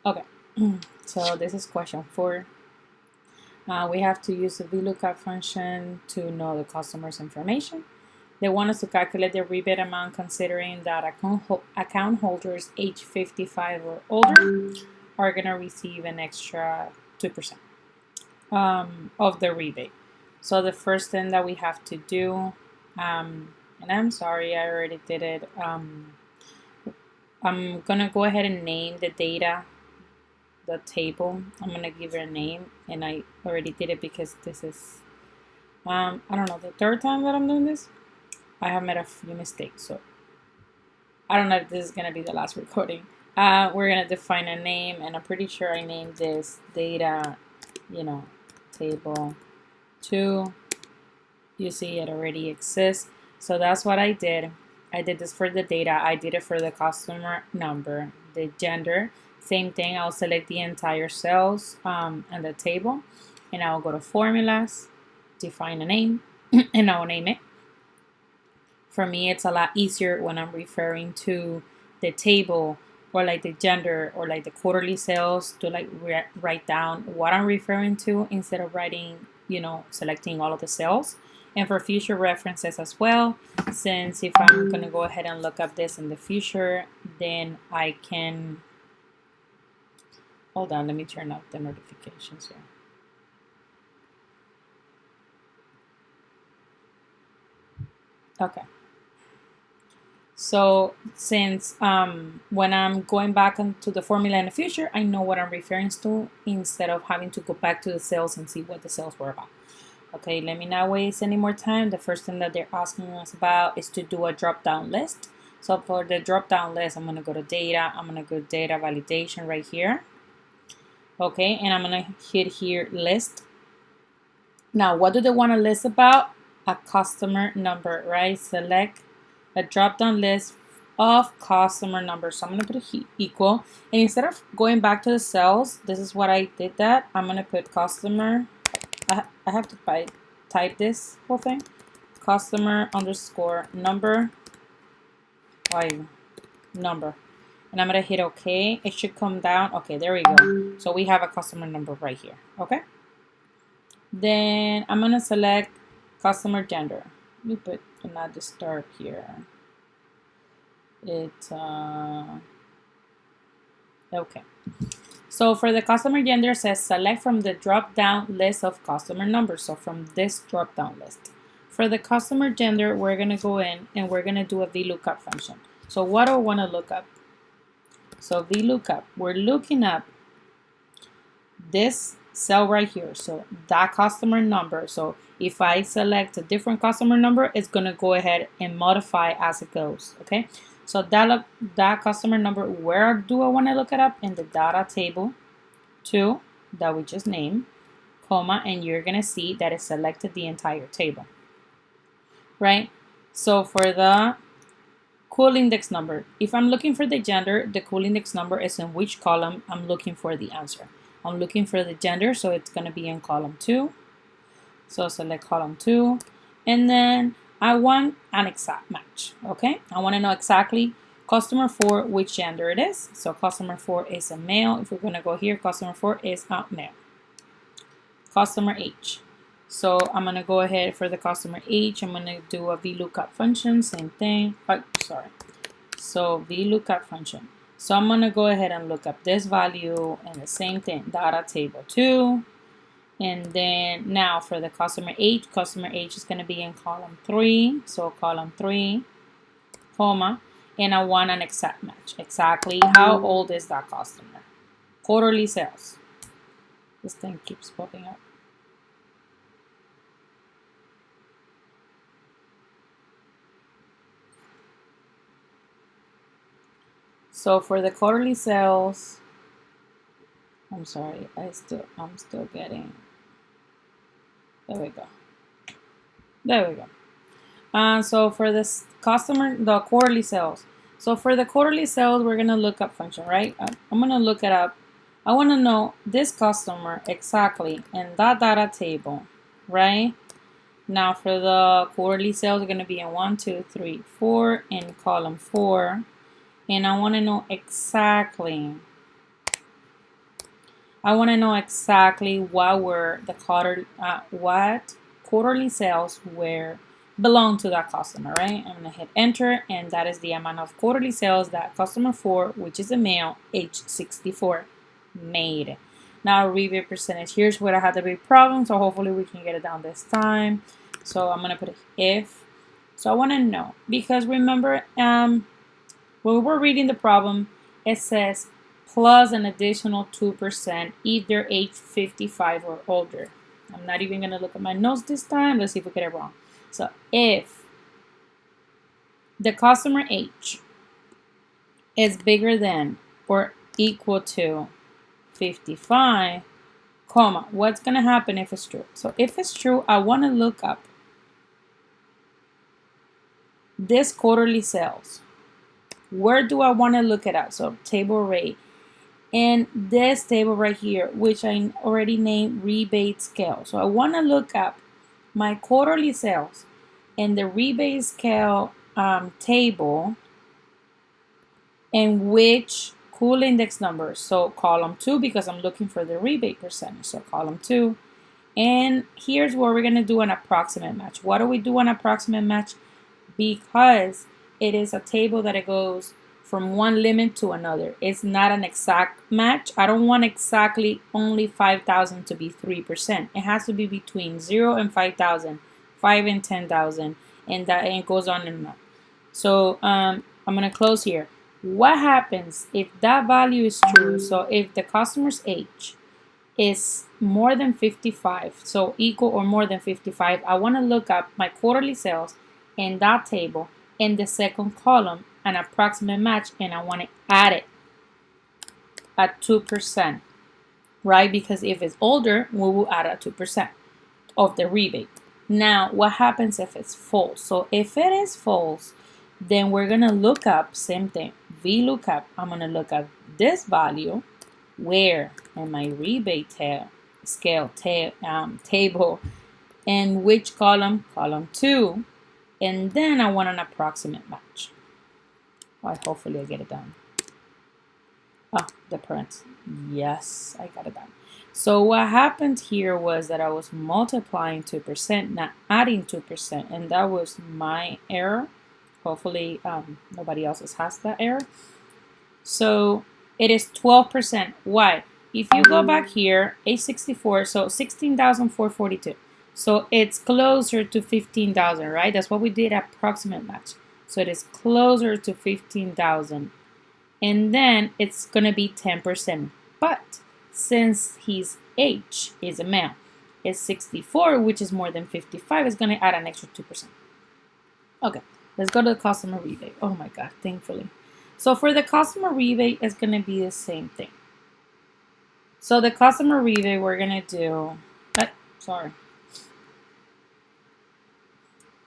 Okay, so this is question 4. We have to use the VLOOKUP function to know the customer's information. They want us to calculate the rebate amount considering that account holders age 55 or older are going to receive an extra 2% of the rebate. So the first thing that we have to do, and I'm sorry, I already did it. I'm going to go ahead and name the data, the table. I'm going to give it a name, and I already did it because this is, I don't know, the third time that I'm doing this. I have made a few mistakes, so I don't know if this is going to be the last recording. We're going to define a name, and I'm pretty sure I named this data, table 2. You see it already exists. So that's what I did. I did this for the data. I did it for the customer number, the gender. Same thing. I'll select the entire cells and the table, and I'll go to formulas, define a name, and I'll name it. For me, it's a lot easier when I'm referring to the table or like the gender or like the quarterly sales to like write down what I'm referring to instead of writing, selecting all of the cells. And for future references as well, since if I'm going to go ahead and look up this in the future, then I can, hold on, let me turn off the notifications here. Okay. So since when I'm going back into the formula in the future, I know what I'm referring to instead of having to go back to the cells and see what the cells were about. Okay, let me not waste any more time. The first thing that they're asking us about is to do a drop-down list. So for the drop-down list, I'm going to go to data. I'm going to go data validation right here. Okay, and I'm going to hit here list. Now, what do they want to list about? A customer number, right? Select a drop-down list of customer numbers. So I'm going to put a equal. And instead of going back to the cells, this is what I did that. I'm going to put customer. I have to type this whole thing. Customer underscore number. Number. And I'm going to hit OK. It should come down. Okay, there we go. So we have a customer number right here. Okay. Then I'm going to select customer gender. Let me put do not disturb here. It's okay. So for the customer gender, it says select from the drop-down list of customer numbers. So from this drop-down list. For the customer gender, we're going to go in and we're going to do a VLOOKUP function. So what do I want to look up? So VLOOKUP, we're looking up this cell right here. So that customer number. So if I select a different customer number, it's going to go ahead and modify as it goes. Okay. So that customer number, where do I want to look it up? In the data table 2 that we just named, comma, and you're going to see that it selected the entire table, right? So for the cool index number, if I'm looking for the gender, the cool index number is in which column I'm looking for the answer. I'm looking for the gender, so it's going to be in column 2. So select column 2, and then I want an exact match, okay? I want to know exactly customer 4, which gender it is. So customer 4 is a male. If we're going to go here, customer 4 is a male. Customer age. So I'm going to go ahead for the customer age. I'm going to do a VLOOKUP function, same thing. Oh, sorry. So VLOOKUP function. So I'm going to go ahead and look up this value and the same thing, data table 2. And then now for the customer age is going to be in column 3. So column 3, comma, and I want an exact match. Exactly how old is that customer? Quarterly sales. This thing keeps popping up. So for the quarterly sales, I'm sorry, I'm still getting. There we go. There we go. So for this customer, the quarterly sales. So for the quarterly sales, we're gonna look up function, right? I'm gonna look it up. I want to know this customer exactly in that data table, right? Now for the quarterly sales, are gonna be in 1, 2, 3, 4 in column 4, and I want to know exactly I want to know exactly what quarterly sales were belong to that customer, right? I'm going to hit enter, and that is the amount of quarterly sales that customer 4, which is a male, age 64, made. Now rebate percentage. Here's where I had the big problem, so hopefully we can get it down this time. So I'm going to put an if. So I want to know, because remember, when we were reading the problem, it says plus an additional 2% if they're age 55 or older. I'm not even going to look at my notes this time. Let's see if we get it wrong. So if the customer age is bigger than or equal to 55, comma, what's going to happen if it's true? So if it's true, I want to look up this quarterly sales. Where do I want to look it up? So table rate. And this table right here, which I already named rebate scale. So I want to look up my quarterly sales and the rebate scale table, and which cool index number. So column 2, because I'm looking for the rebate percentage. So column 2. And here's where we're going to do an approximate match. Why do we do an approximate match? Because it is a table that it goes from one limit to another. It's not an exact match. I don't want exactly only 5,000 to be 3%. It has to be between 0 and 5,000, 5 and 10,000, and that and it goes on and on. So I'm going to close here. What happens if that value is true? So if the customer's age is more than 55, so equal or more than 55, I want to look up my quarterly sales in that table in the second column, an approximate match, and I want to add it at 2%, right? Because if it's older, we will add at 2% of the rebate. Now, what happens if it's false? So if it is false, then we're going to look up, same thing, VLOOKUP. I'm going to look at this value, where in my rebate scale table, and which column? Column 2. And then I want an approximate match. Well, hopefully I get it done. Ah, the parents. Yes, I got it done. So what happened here was that I was multiplying 2%, not adding 2%. And that was my error. Hopefully nobody else has that error. So it is 12%. Why? If you go back here, A64, so 16,442. So it's closer to 15,000, right? That's what we did, approximate match. So it is closer to 15,000. And then it's going to be 10%. But since his age is a male, is 64, which is more than 55, it's going to add an extra 2%. Okay, let's go to the customer rebate. Oh my God, thankfully. So for the customer rebate, it's going to be the same thing. So the customer rebate, we're going to do,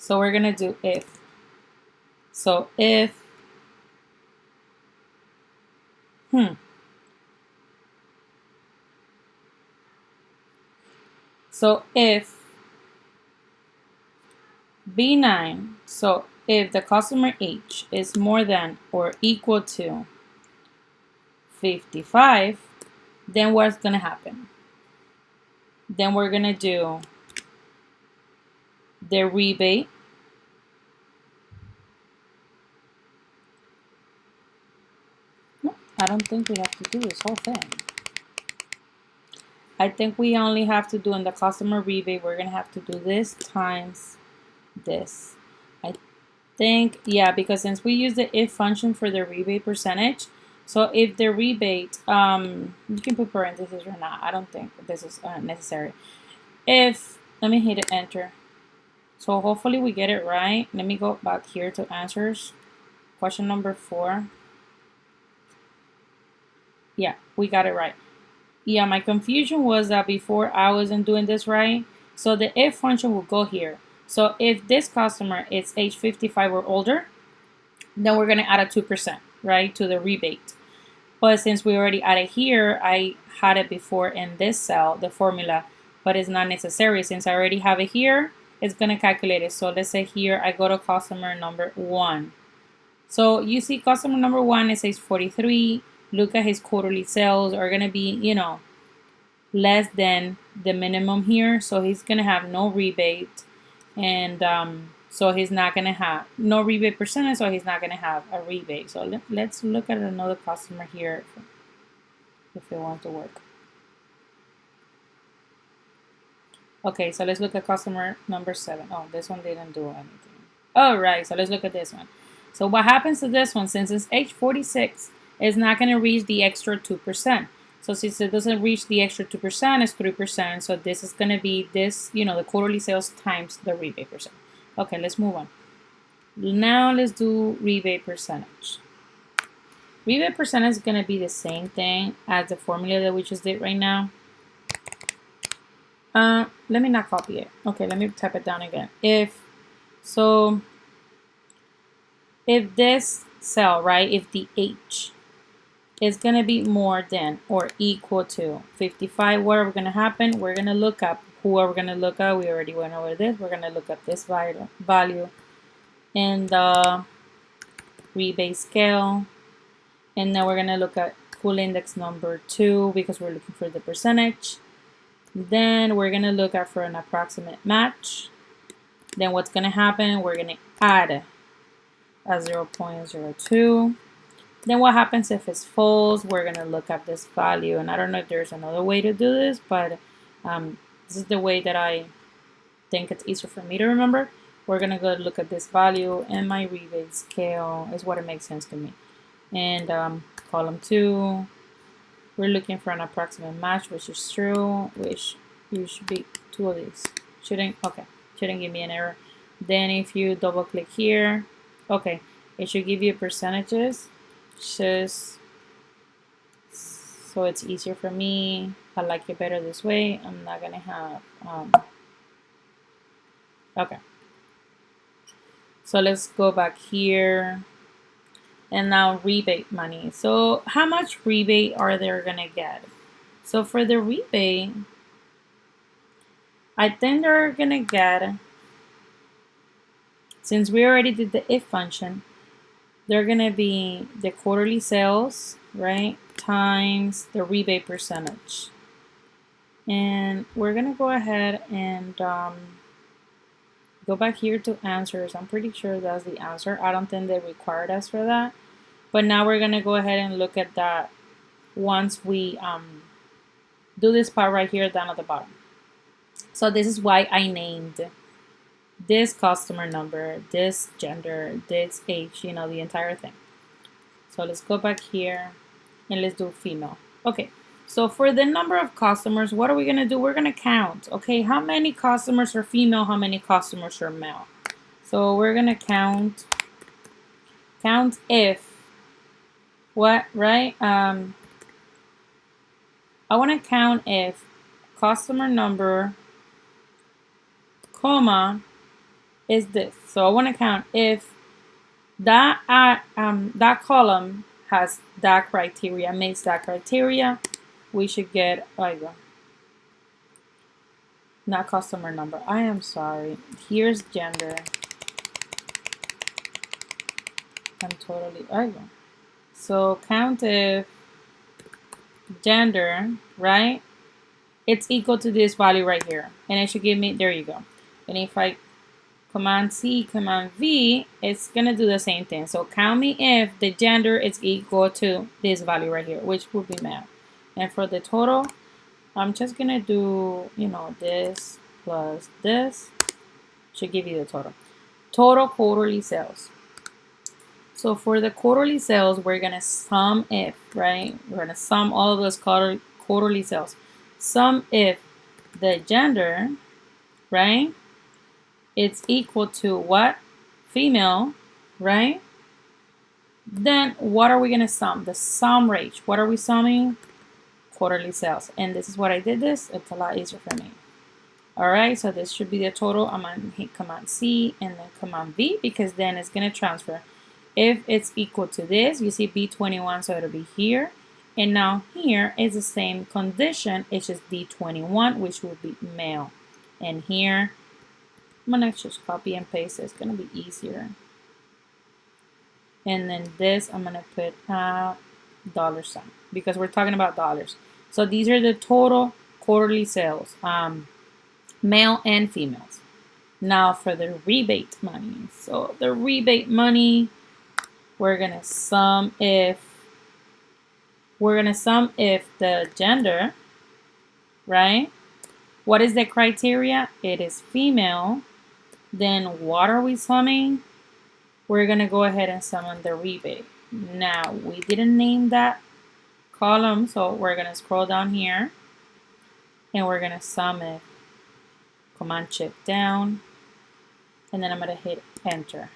So we're going to do if. So if, So if B9, so if the customer age is more than or equal to 55, then what's going to happen? Then we're going to do the rebate No, I don't think we have to do this whole thing. I think we only have to do in the customer rebate, we're going to have to do this times this. I think, yeah, because since we use the if function for the rebate percentage, so if the rebate, you can put parentheses or not. I don't think this is necessary. If, let me hit enter. So hopefully we get it right. Let me go back here to answers. Question number 4. Yeah, we got it right. Yeah, my confusion was that before I wasn't doing this right. So the if function will go here. So if this customer is age 55 or older, then we're going to add a 2%, right, to the rebate. But since we already added here, I had it before in this cell, the formula, but it's not necessary. Since I already have it here, it's going to calculate it. So let's say here I go to customer number 1. So you see customer number 1 is age 43. Look at his quarterly sales are going to be, less than the minimum here, so he's gonna have no rebate, and so he's not gonna have no rebate percentage, so he's not gonna have a rebate. So let's look at another customer here if it wants to work. Okay, so let's look at customer number 7. Oh, this one didn't do anything. All right, so let's look at this one. So what happens to this one? Since it's age 46, it's not going to reach the extra 2%. So since it doesn't reach the extra 2%, it's 3%. So this is going to be this, the quarterly sales times the rebate percent. Okay, let's move on. Now let's do rebate percentage. Rebate percentage is going to be the same thing as the formula that we just did right now. Let me not copy it. Okay, let me type it down again. If this cell, right, if the H is going to be more than or equal to 55, what are going to happen? We're going to look up. Who are we going to look at? We already went over this. We're going to look at this value in the rebate scale. And then we're going to look at cool index number 2 because we're looking for the percentage. Then we're going to look at for an approximate match. Then what's going to happen? We're going to add a 0.02. Then what happens if it's false? We're going to look at this value. And I don't know if there's another way to do this, but this is the way that I think it's easier for me to remember. We're going to go look at this value, and my rebate scale is what it makes sense to me. And column 2. We're looking for an approximate match, which is true, which you should be 2 of these. Shouldn't give me an error. Then if you double click here, okay, it should give you percentages, just so it's easier for me. I like it better this way. I'm not gonna have, okay. So let's go back here. And now rebate money. So how much rebate are they gonna get? So for the rebate, I think they're gonna get, since we already did the if function, they're gonna be the quarterly sales, right, times the rebate percentage. And we're gonna go ahead and go back here to answers. I'm pretty sure that's the answer. I don't think they required us for that. But now we're going to go ahead and look at that once we do this part right here down at the bottom. So this is why I named this customer number, this gender, this age, the entire thing. So let's go back here and let's do female. Okay, so for the number of customers, what are we going to do? We're going to count. Okay, how many customers are female? How many customers are male? So we're going to count if, what, right? I want to count if customer number, comma, is this. So I want to count if that that column has that criteria, meets that criteria, we should get, not customer number. I am sorry. Here's gender. I'm totally, So count if gender, right, it's equal to this value right here. And it should give me, there you go. And if I Command C, Command V, it's going to do the same thing. So count me if the gender is equal to this value right here, which would be male. And for the total, I'm just going to do, this plus this. Should give you the total. Total quarterly sales. So for the quarterly sales, we're going to sum if, right? We're going to sum all of those quarterly sales. Sum if the gender, right, it's equal to what? Female, right? Then what are we going to sum? The sum rate. What are we summing? Quarterly sales. And this is what I did this. It's a lot easier for me. All right, so this should be the total. I'm going to hit Command C and then Command V because then it's going to transfer. If it's equal to this, you see B21, so it'll be here. And now here is the same condition. It's just D21, which will be male. And here, I'm going to just copy and paste it. It's going to be easier. And then this, I'm going to put $sign because we're talking about dollars. So these are the total quarterly sales, male and females. Now for the rebate money. So the rebate money, we're gonna sum if the gender, right? What is the criteria? It is female. Then what are we summing? We're gonna go ahead and sum on the rebate. Now we didn't name that column, so we're gonna scroll down here and we're gonna sum it. Command Shift down, and then I'm gonna hit enter.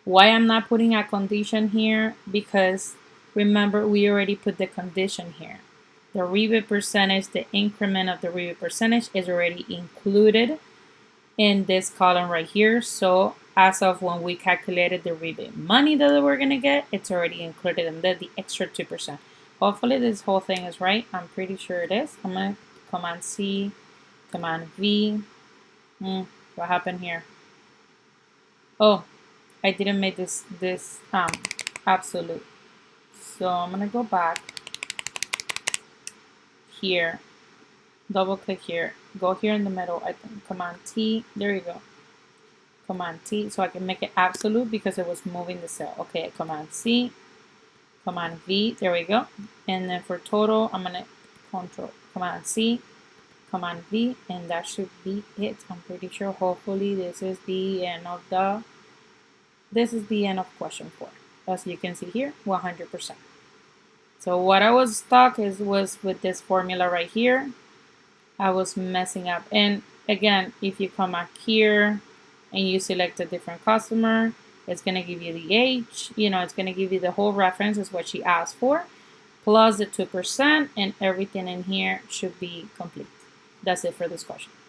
Why I'm not putting a condition here? Because remember, we already put the condition here. The rebate percentage, the increment of the rebate percentage is already included in this column right here. So as of when we calculated the rebate money that we're gonna get, it's already included in the extra 2%. Hopefully this whole thing is right. I'm pretty sure it is. I'm gonna Command C, Command V. What happened here? Oh, I didn't make this absolute. So I'm gonna go back here, double click here, go here in the middle. I think Command T. There you go. Command T, so I can make it absolute because it was moving the cell. Okay, Command C, Command V. There we go. And then for total, I'm gonna Command C, Command V, and that should be it. I'm pretty sure. Hopefully, this is the end of question 4. As you can see here, 100%. So what I was stuck was with this formula right here. I was messing up. And again, if you come back here and you select a different customer, it's gonna give you the age. It's gonna give you the whole reference is what she asked for, plus the 2%, and everything in here should be complete. That's it for this question.